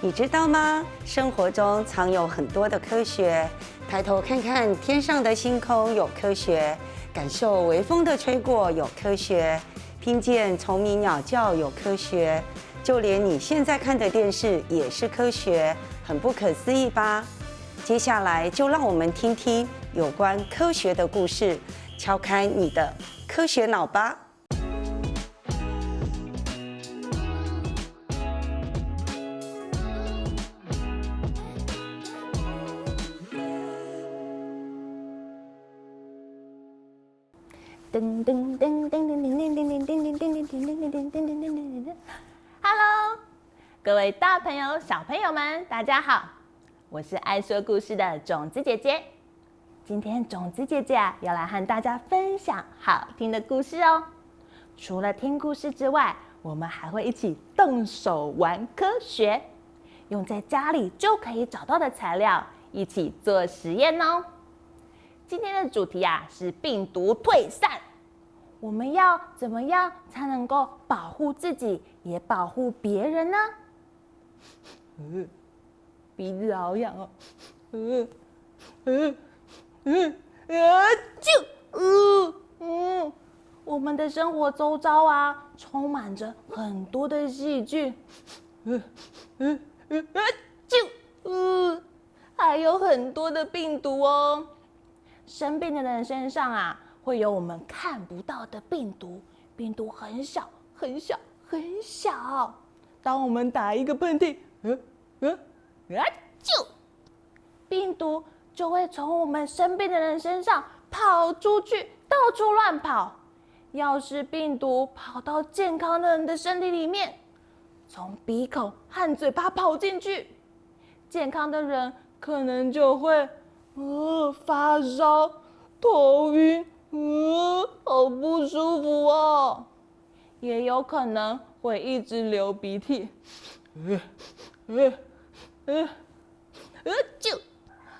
你知道吗？生活中藏有很多的科学。抬头看看天上的星空，有科学；感受微风的吹过，有科学；听见虫鸣鸟叫，有科学；就连你现在看的电视也是科学，很不可思议吧？接下来就让我们听听有关科学的故事，敲开你的科学脑吧。噔噔噔噔噔噔噔噔噔噔噔噔噔噔噔噔噔噔。Hello， 各位大朋友、小朋友们，大家好，我是爱说故事的种子姐姐。今天种子姐姐要来和大家分享好听的故事哦。除了听故事之外，我们还会一起动手玩科学，用在家里就可以找到的材料，一起做实验哦。今天的主题是病毒退散。我们要怎么样才能够保护自己，也保护别人呢？鼻子好痒哦。我们的生活周遭充满着很多的细菌。还有很多的病毒哦。生病的人身上会有我们看不到的病毒，病毒很小很小很小。当我们打一个喷嚏，病毒就会从我们生病的人身上跑出去，到处乱跑。要是病毒跑到健康的人的身体里面，从鼻孔和嘴巴跑进去，健康的人可能就会发烧、头晕，好不舒服哦。也有可能会一直流鼻涕，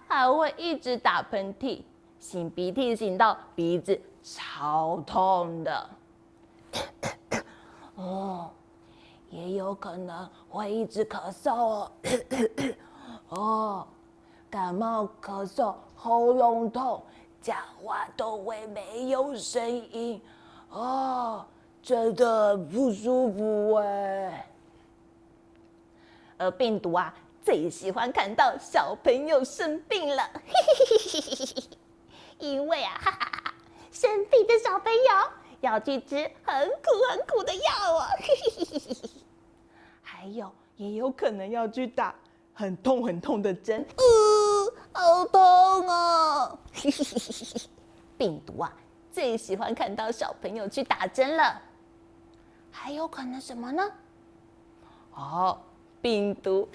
还会一直打喷嚏，擤鼻涕擤到鼻子超痛的。也有可能会一直咳嗽哦。感冒、咳嗽、喉咙痛，讲话都会没有声音，真的很不舒服哎。而病毒最喜欢看到小朋友生病了，因为生病的小朋友要去吃很苦很苦的药哦，还有也有可能要去打很痛很痛的针，好痛哦！病毒最喜欢看到小朋友去打针了。还有可能什么呢？病毒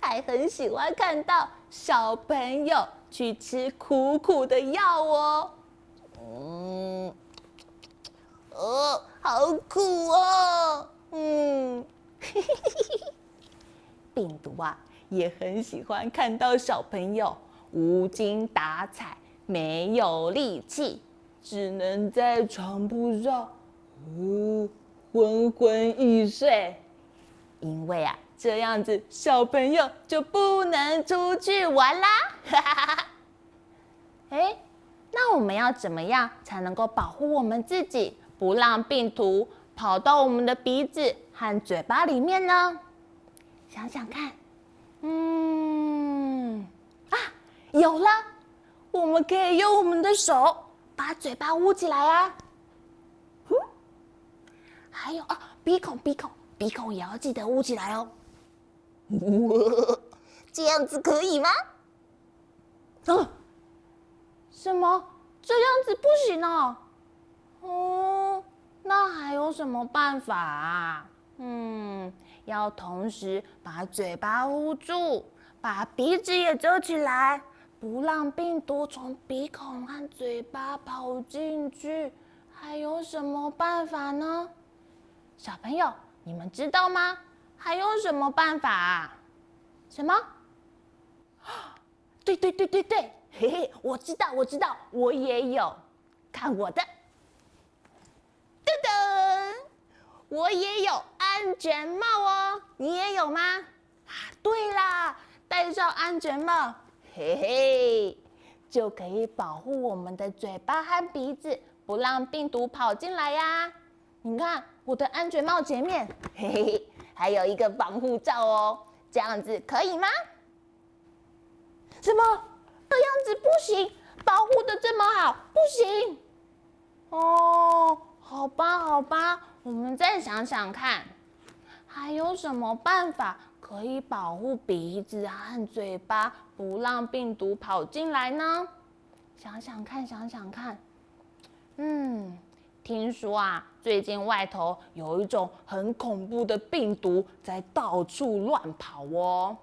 还很喜欢看到小朋友去吃苦苦的药哦。好苦哦。病毒也很喜欢看到小朋友无精打采，没有力气，只能在床铺上昏昏欲睡。因为这样子小朋友就不能出去玩啦。那我们要怎么样才能够保护我们自己，不让病毒跑到我们的鼻子和嘴巴里面呢？想想看，有了，我们可以用我们的手把嘴巴捂起来还有鼻孔也要记得捂起来哦。这样子可以吗？什么？这样子不行哦？那还有什么办法要同时把嘴巴捂住，把鼻子也遮起来，不让病毒从鼻孔和嘴巴跑进去。还有什么办法呢？小朋友，你们知道吗？还有什么办法什么？对，嘿嘿，我知道，我也有。看我的，噔噔，我也有安全帽哦，你也有吗？戴上安全帽，嘿嘿，就可以保护我们的嘴巴和鼻子，不让病毒跑进来呀。你看我的安全帽前面，嘿嘿，还有一个防护罩哦，这样子可以吗？什么？这样子不行，保护的这么好，不行。哦，好吧，好吧，我们再想想看，还有什么办法可以保护鼻子和嘴巴，不让病毒跑进来呢？想想看，想想看。听说啊，最近外头有一种很恐怖的病毒在到处乱跑哦。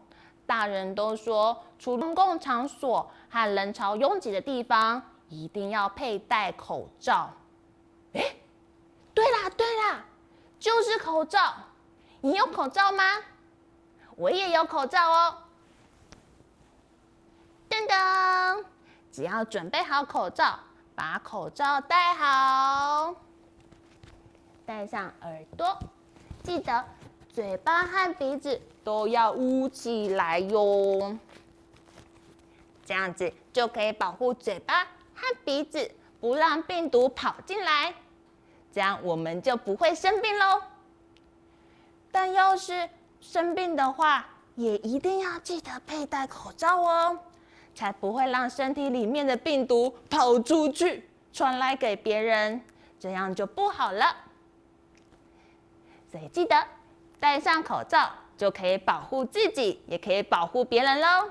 大人都说，出公共场所和人潮拥挤的地方，一定要佩戴口罩。对啦，就是口罩。你有口罩吗？我也有口罩哦。噔噔，只要准备好口罩，把口罩戴好，戴上耳朵，记得嘴巴和鼻子都要捂起来哟。这样子就可以保护嘴巴和鼻子，不让病毒跑进来。这样我们就不会生病喽。但要是生病的话，也一定要记得佩戴口罩哦，才不会让身体里面的病毒跑出去，传来给别人，这样就不好了。所以记得戴上口罩，就可以保护自己，也可以保护别人喽。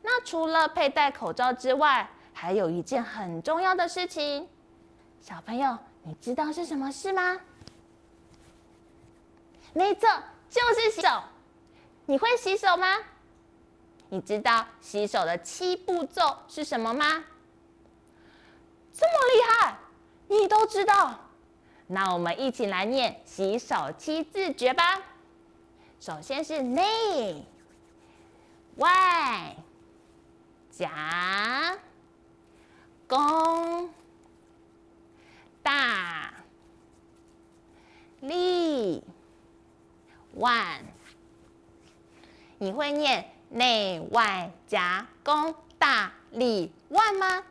那除了佩戴口罩之外，还有一件很重要的事情。小朋友，你知道是什么事吗？没错，就是洗手。你会洗手吗？你知道洗手的7步骤是什么吗？这么厉害，你都知道。那我们一起来念洗手7字诀吧。首先是内、外、夹、弓、大、力、腕。你会念内外夹弓大力腕吗？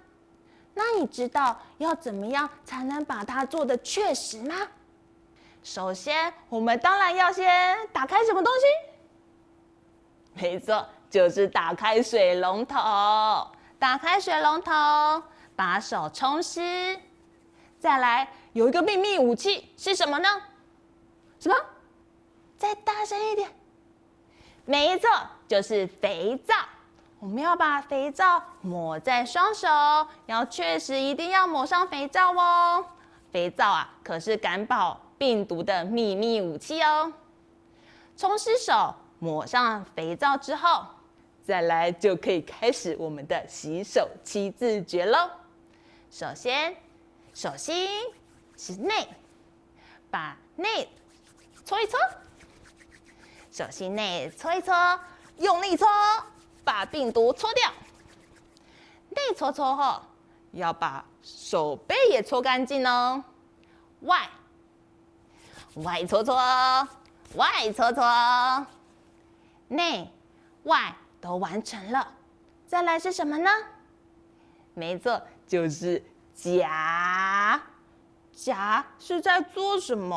那你知道要怎么样才能把它做得确实吗？首先，我们当然要先打开什么东西？没错，就是打开水龙头。打开水龙头，把手冲湿。再来，有一个秘密武器是什么呢？什么？再大声一点。没错，就是肥皂。我们要把肥皂抹在双手，要确实一定要抹上肥皂哦。肥皂啊，可是赶跑病毒的秘密武器哦。冲湿手，抹上肥皂之后，再来就可以开始我们的洗手7字诀喽。首先，手心是内，把内搓一搓。手心内搓一搓，用力搓，把病毒搓掉。内搓搓后，要把手背也搓干净哦。外搓搓，外搓搓，内外都完成了。再来是什么呢？没错，就是夹。夹是在做什么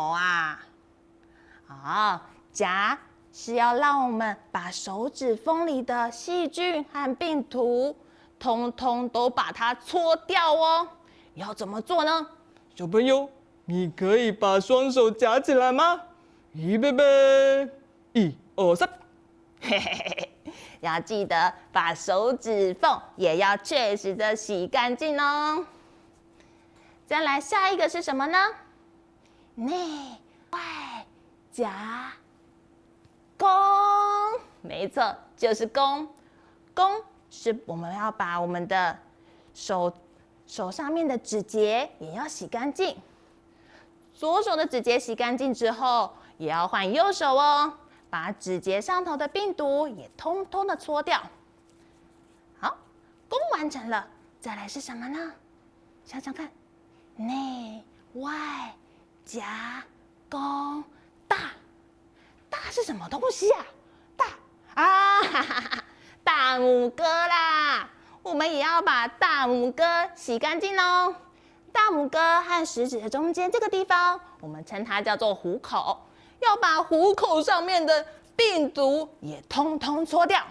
啊？夹是要让我们把手指缝里的细菌和病毒，通通都把它搓掉哦。要怎么做呢？小朋友，你可以把双手夹起来吗？预备备，1、2、3。嘿嘿嘿，要记得把手指缝也要确实的洗干净哦。再来下一个是什么呢？内外夹弓，没错，就是弓。弓是我们要把我们的手上面的指节也要洗干净。左手的指节洗干净之后，也要换右手哦，把指节上头的病毒也通通的搓掉。好，弓完成了，再来是什么呢？想想看，内外夹弓大。大是什么东西啊？大啊，哈哈哈，大拇哥啦！我们也要把大拇哥洗干净哦。大拇哥和食指的中间这个地方，我们称它叫做虎口，要把虎口上面的病毒也通通搓掉。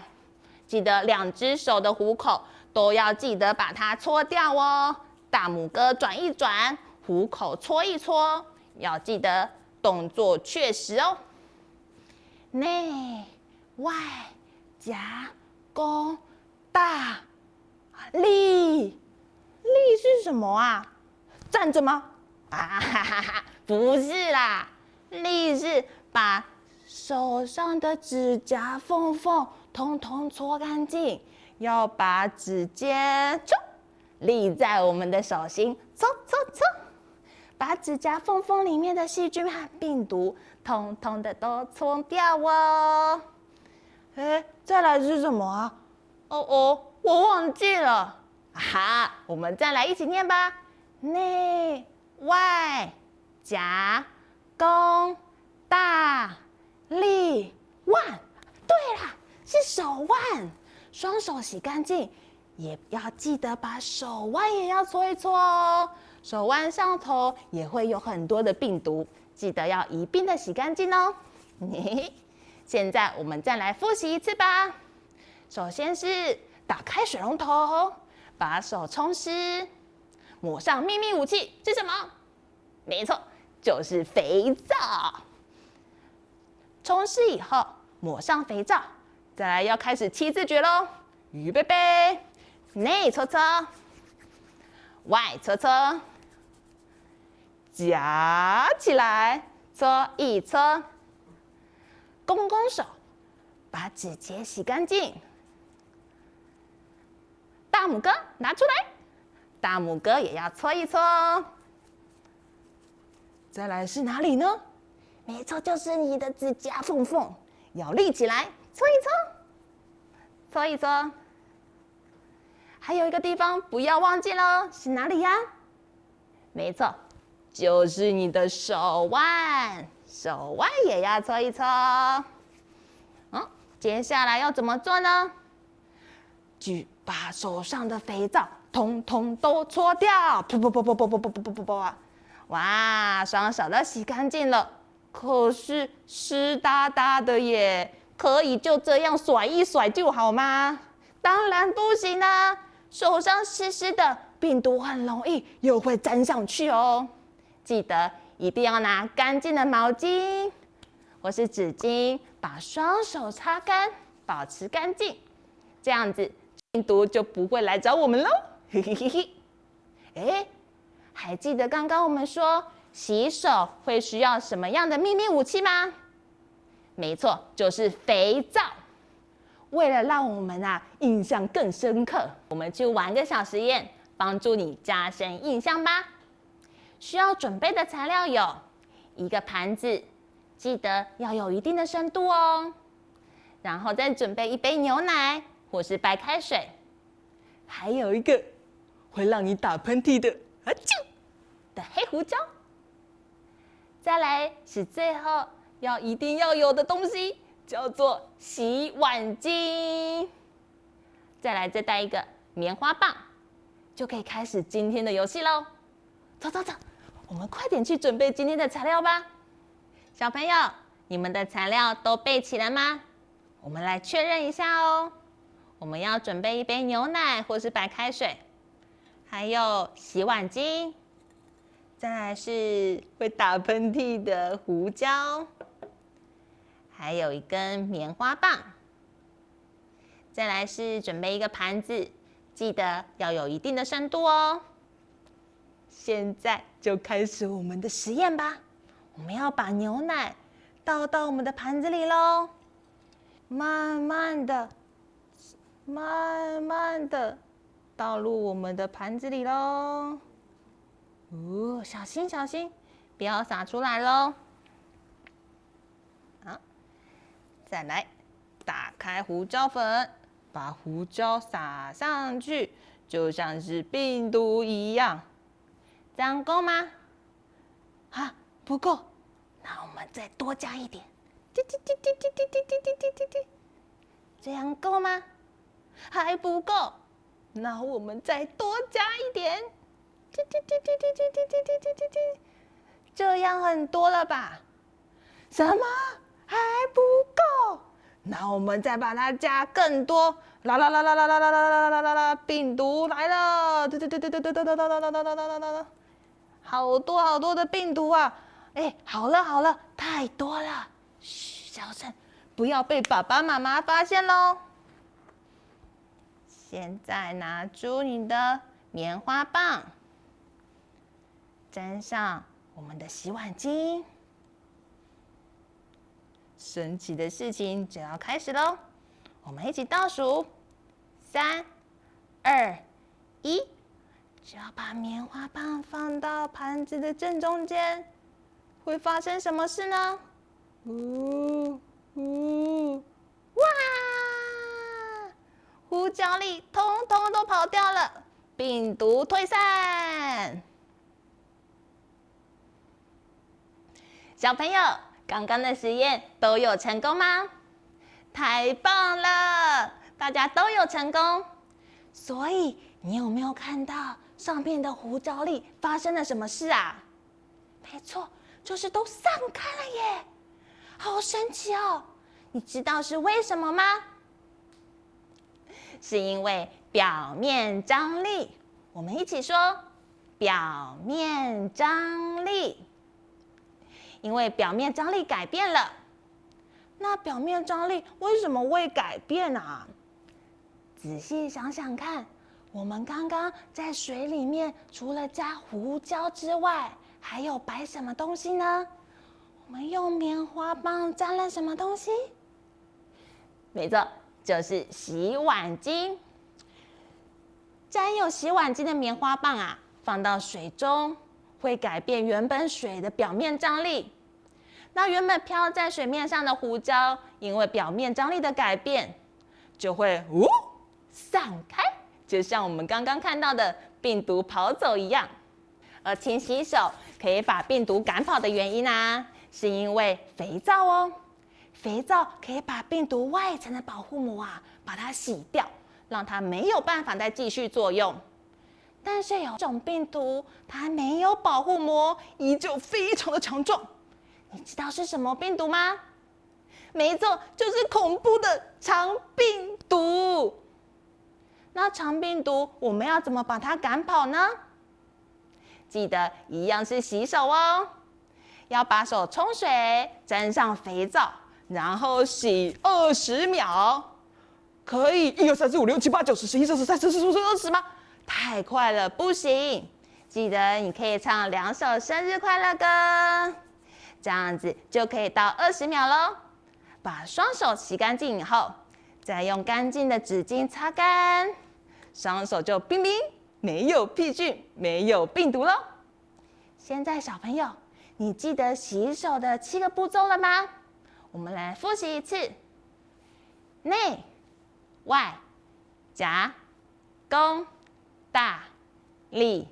记得2只手的虎口都要记得把它搓掉哦。大拇哥转一转，虎口搓一搓，要记得动作确实哦。内外夹弓大立，立是什么啊？站着吗？啊哈哈哈，不是啦，立是把手上的指甲缝缝通通搓干净，要把指尖立在我们的手心，搓搓搓，把指甲缝缝里面的细菌和病毒通通的都搓掉哦。再来是什么啊？我忘记了。哈，我们再来一起念吧。内外夹弓大立腕。对啦，是手腕。双手洗干净，也要记得把手腕也要搓一搓哦。手腕上头也会有很多的病毒，记得要一并的洗干净哦。现在我们再来复习一次吧。首先是打开水龙头，把手冲湿，抹上秘密武器是什么？没错，就是肥皂。冲湿以后，抹上肥皂，再来要开始7字诀咯。预备备，内搓搓，外搓搓，夹起来，搓一搓。公手，把指节洗干净。大拇哥拿出来，大拇哥也要搓一搓。再来是哪里呢？没错，就是你的指甲缝缝，要立起来，搓一搓，搓一搓。还有一个地方不要忘记了，是哪里呀？没错，就是你的手腕，手腕也要搓一搓。接下来要怎么做呢？把手上的肥皂通通都搓掉，噗噗噗噗噗噗噗噗噗噗噗啊！哇，双手都洗干净了，可是湿哒哒的耶，可以就这样甩一甩就好吗？当然不行啦，手上湿湿的，病毒很容易又会粘上去哦。记得一定要拿干净的毛巾或是纸巾，把双手擦干，保持干净，这样子病毒就不会来找我们喽。嘿嘿嘿嘿。还记得刚刚我们说洗手会需要什么样的秘密武器吗？没错，就是肥皂。为了让我们印象更深刻，我们去玩个小实验，帮助你加深印象吧。需要准备的材料有一个盘子，记得要有一定的深度哦。然后再准备一杯牛奶或是白开水，还有一个会让你打喷嚏的的黑胡椒。再来是最后一定要有的东西，叫做洗碗巾。再来再带一个棉花棒，就可以开始今天的游戏喽。走走走，我们快点去准备今天的材料吧。小朋友，你们的材料都备齐了吗？我们来确认一下哦。我们要准备一杯牛奶或是白开水，还有洗碗巾，再来是会打喷嚏的胡椒，还有一根棉花棒。再来是准备一个盘子，记得要有一定的深度哦。现在就开始我们的实验吧。我们要把牛奶倒到我们的盘子里咯，慢慢的倒入我们的盘子里咯。小心小心，不要洒出来咯。好，再来打开胡椒粉，把胡椒撒上去，就像是病毒一样。这样够吗？不够，那我们再多加一点，这样够吗？还不够，那我们再多加一点。这样很多了吧？什么？还不够？那我们再把它加更多。啦啦啦啦啦啦啦啦啦啦啦啦！病毒来了！好多好多的病毒啊！哎，好了好了，太多了，嘘，小声，不要被爸爸妈妈发现喽。现在拿出你的棉花棒，沾上我们的洗碗巾。神奇的事情就要开始喽！我们一起倒数，3、2、1，只要把棉花棒放到盘子的正中间，会发生什么事呢？哇！胡椒粒通通都跑掉了，病毒退散。小朋友，刚刚的实验都有成功吗？太棒了，大家都有成功。所以你有没有看到上面的胡椒粒发生了什么事啊？没错，就是都散开了耶，好神奇哦！你知道是为什么吗？是因为表面张力。我们一起说，表面张力。因为表面张力改变了，那表面张力为什么会改变啊？仔细想想看，我们刚刚在水里面除了加胡椒之外，还有摆什么东西呢？我们用棉花棒沾了什么东西？没错，就是洗碗巾。沾有洗碗巾的棉花棒啊，放到水中，会改变原本水的表面张力。那原本飘在水面上的胡椒，因为表面张力的改变，就会散开，就像我们刚刚看到的病毒跑走一样。而勤洗手可以把病毒赶跑的原因啊，是因为肥皂哦。肥皂可以把病毒外层的保护膜啊，把它洗掉，让它没有办法再继续作用。但是有种病毒，它没有保护膜，依旧非常的强壮。你知道是什么病毒吗？没错，就是恐怖的肠病毒。那肠病毒我们要怎么把它赶跑呢？记得一样是洗手哦，要把手冲水，沾上肥皂，然后洗20秒。可以1、2、3、4、5、6、7、8、9、10、11、12、13、14、15、16、20吗？太快了，不行。记得你可以唱2首生日快乐歌，这样子就可以到20秒咯。把双手洗干净以后，再用干净的纸巾擦干，双手就冰冰，没有细菌，没有病毒咯。现在小朋友，你记得洗手的7个步骤了吗？我们来复习一次：内、外、夹、弓、大、里、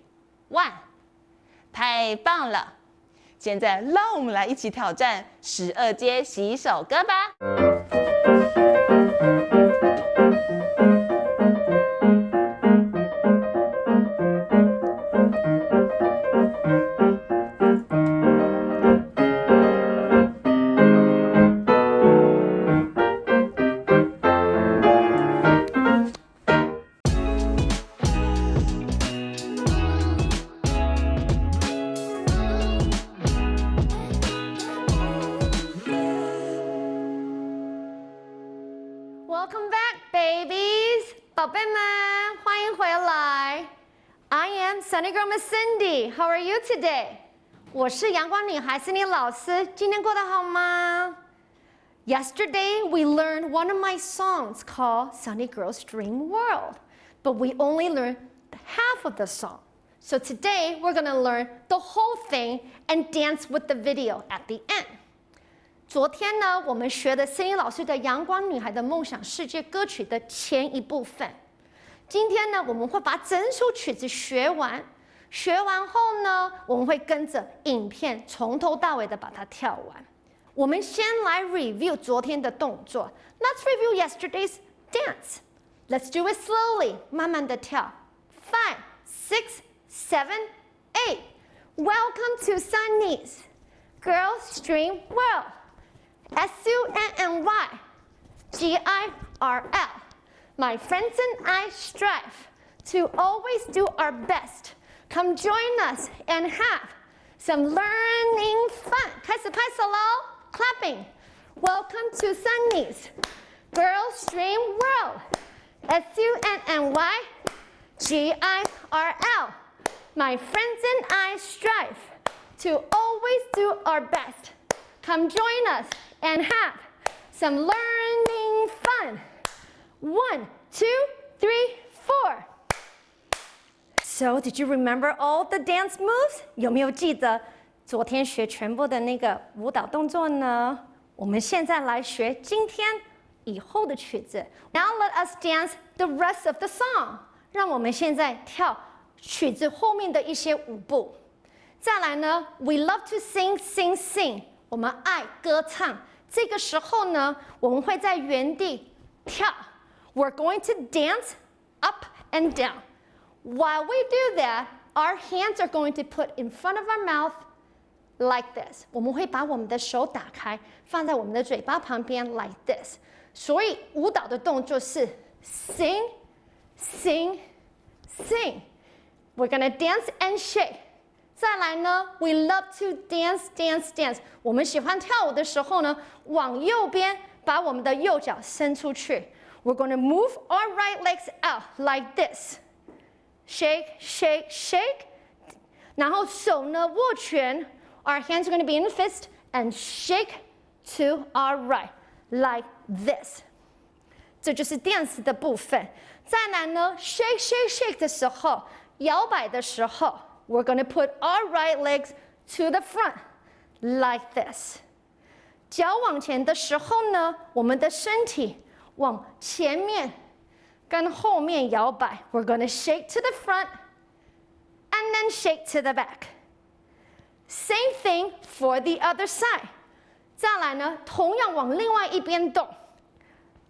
腕。太棒了！现在让我们来一起挑战12阶洗手歌吧。Welcome back, babies! 宝贝们，欢迎回来。I am Sunny Girl Miss Cindy. How are you today? 我是阳光女孩Cindy老师，今天过得好吗？ Yesterday, we learned one of my songs called Sunny Girl's Dream World, but we only learned half of the song. So today, we're gonna learn the whole thing and dance with the video at the end. 昨天呢，我们学的Cindy老师的《阳光女孩的梦想世界》歌曲的前一部分。今天呢，我们会把整首曲子学完。学完后呢，我们会跟着影片从头到尾的把它跳完。我们先来 review 昨天的动作。Let's review yesterday's dance. Let's do it slowly. 慢慢地跳。5, 6, 7, 8. Welcome to Sunny's Girls Dream World. SUNNY GIRL. My friends and I strive to always do our best. Come join us and have some learning fun. 开始拍手咯 Clapping. Welcome to Sunny's Girls Dream World. SUNNY GIRL. My friends and I strive to always do our best. Come join us and have some learning fun. 1, 2, 3, 4. So, did you remember all the dance moves? 有没有记得昨天学全部的那个舞蹈动作呢？我们现在来学今天以后的曲子。Now let us dance the rest of the song. 让我们现在跳曲子后面的一些舞步。再来呢 ，We love to sing, sing, sing. 我们爱歌唱。这个时候呢，我们会在原地跳。We're going to dance up and down. While we do that, our hands are going to put in front of our mouth like this. 我们会把我们的手打开，放在我们的嘴巴旁边 like this. 所以舞蹈的动作是 sing, sing, sing. We're gonna dance and shake. 再来呢 ，we love to dance, dance, dance. 我们喜欢跳舞的时候呢，往右边把我们的右脚伸出去。We're gonna move our right legs out like this. Shake, shake, shake. 然后手呢握拳 ，our hands are going to be in a fist and shake to our right like this. 这就是 dance 的部分。再来呢 ，shake, shake, shake 的时候，摇摆的时候 ，we're going to put our right legs to the front like this. 脚往前的时候呢，我们的身体往前面。跟后面摇摆 ，we're going to shake to the front and then shake to the back. Same thing for the other side. 再来呢，同样往另外一边动，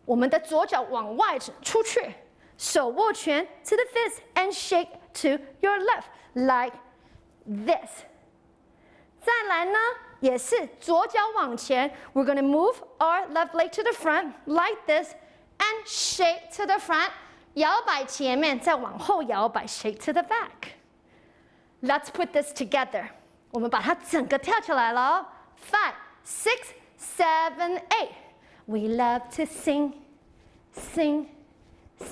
我们的左脚往外出去，手握拳 to the fist and shake to your left like this. 再来呢，也是左脚往前 ，we're going to move our left leg to the front like this. And shake to the front, 摇摆前面，再往后摇摆 shake to the back. Let's put this together. 我们把它整个跳起来了。5, 6, 7, 8. We love to sing, sing,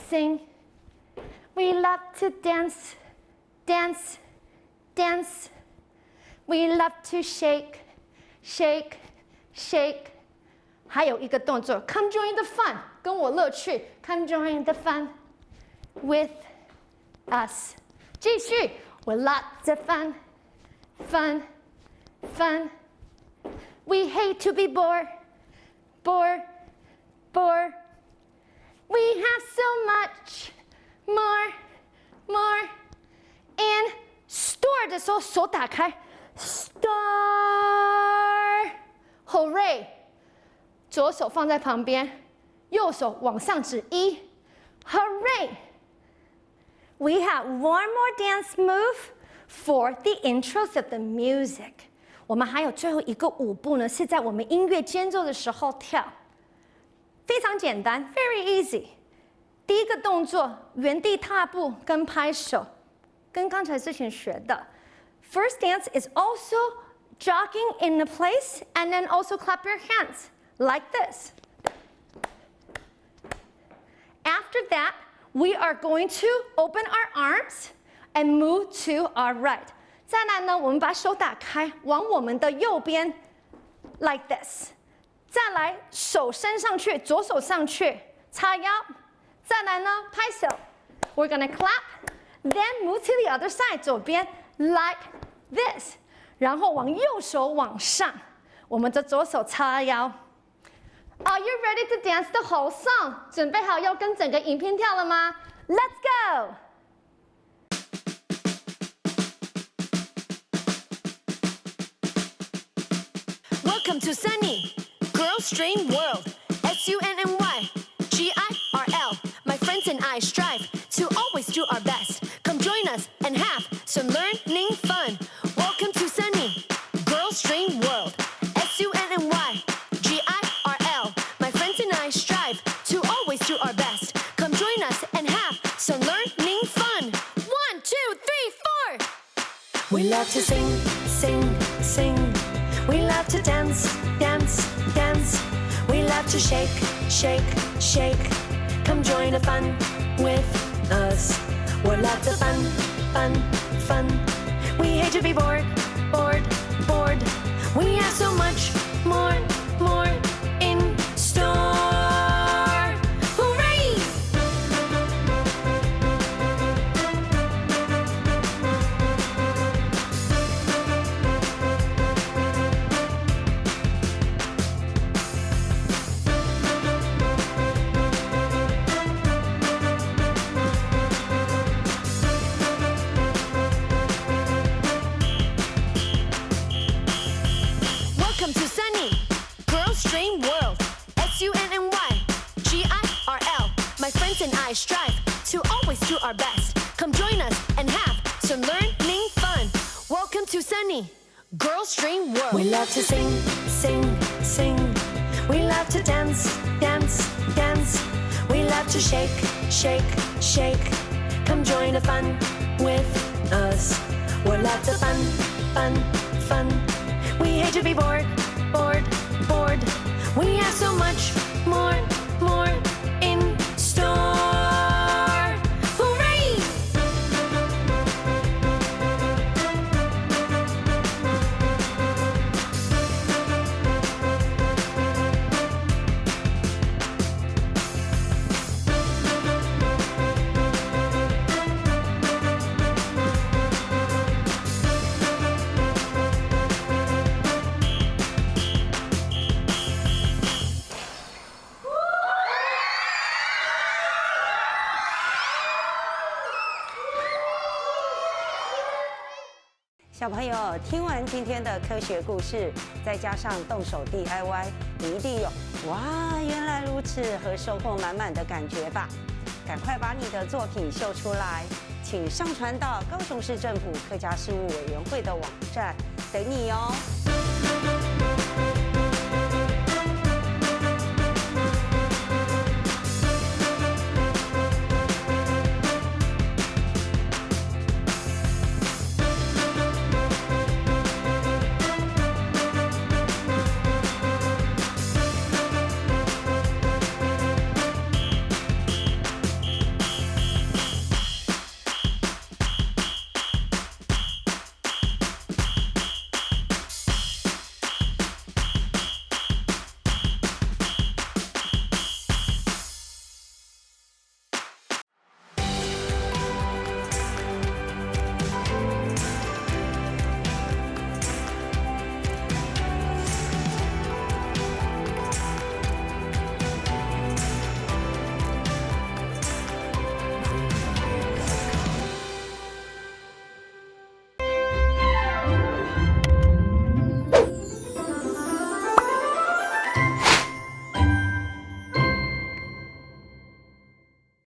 sing. We love to dance, dance, dance. We love to shake, shake, shake. 还有一个动作 ，Come join the fun， 跟我乐趣 ，Come join the fun with us。继续 ，With lots of fun, fun, fun. We hate to be bored, bored, bored. We have so much more, more. And store 的时候手打开 ，Store. Hooray！ 左手放在旁边，右手往上指1 ，Hooray! We have one more dance move for the intros of the music. 我们还有最后一个舞步呢，是在我们音乐间奏的时候跳，非常简单 ，very easy。第一个动作，原地踏步跟拍手，跟刚才之前学的。First dance is also jogging in a place and then also clap your hands. Like this. After that, we are going to open our arms and move to our right. 再来呢，我们把手打开，往我们的右边 like this. 再来，手伸上去，左手上去，叉腰。再来呢，拍手。We're gonna clap, then move to the other side. 左边 like this. 然后往右手往上，我们的左手叉腰。Are you ready to dance the whole song? 准备好要跟整个影片跳了吗 ？Let's go! Welcome to Sunny Girls Dream World. SUNNY GIRL. I strive to always do our best. Come join us and have some learning fun. Welcome to Sunny Girls Dream World. SUNNY GIRL. My friends and I strive to always do our best. Come join us and have some learning fun. 1, 2, 3, 4. We love to sing, sing, sing. We love to dance, dance, dance. We love to shake, shake, shake. Come join the fun with us. We're lots of fun, fun, fun. We hate to be bored, bored, bored. We have so much more, more in store. Hooray! Welcome to Sunny Girls Dream World. SUNNY GIRL. My friends and I strive to always do our best. Come join us and have some learning fun. Welcome to Sunny Girls Dream World. We love to sing, sing, sing. We love to dance, dance, dance. We love to shake, shake, shake. Come join the fun with us. We're lots of fun, fun, fun. We hate to be bored, bored, bored. We have so much more, more in store. Hooray!小朋友，听完今天的科学故事，再加上动手 DIY， 你一定有哇，原来如此和收获满满的感觉吧？赶快把你的作品秀出来，请上传到高雄市政府客家事务委员会的网站，等你哦。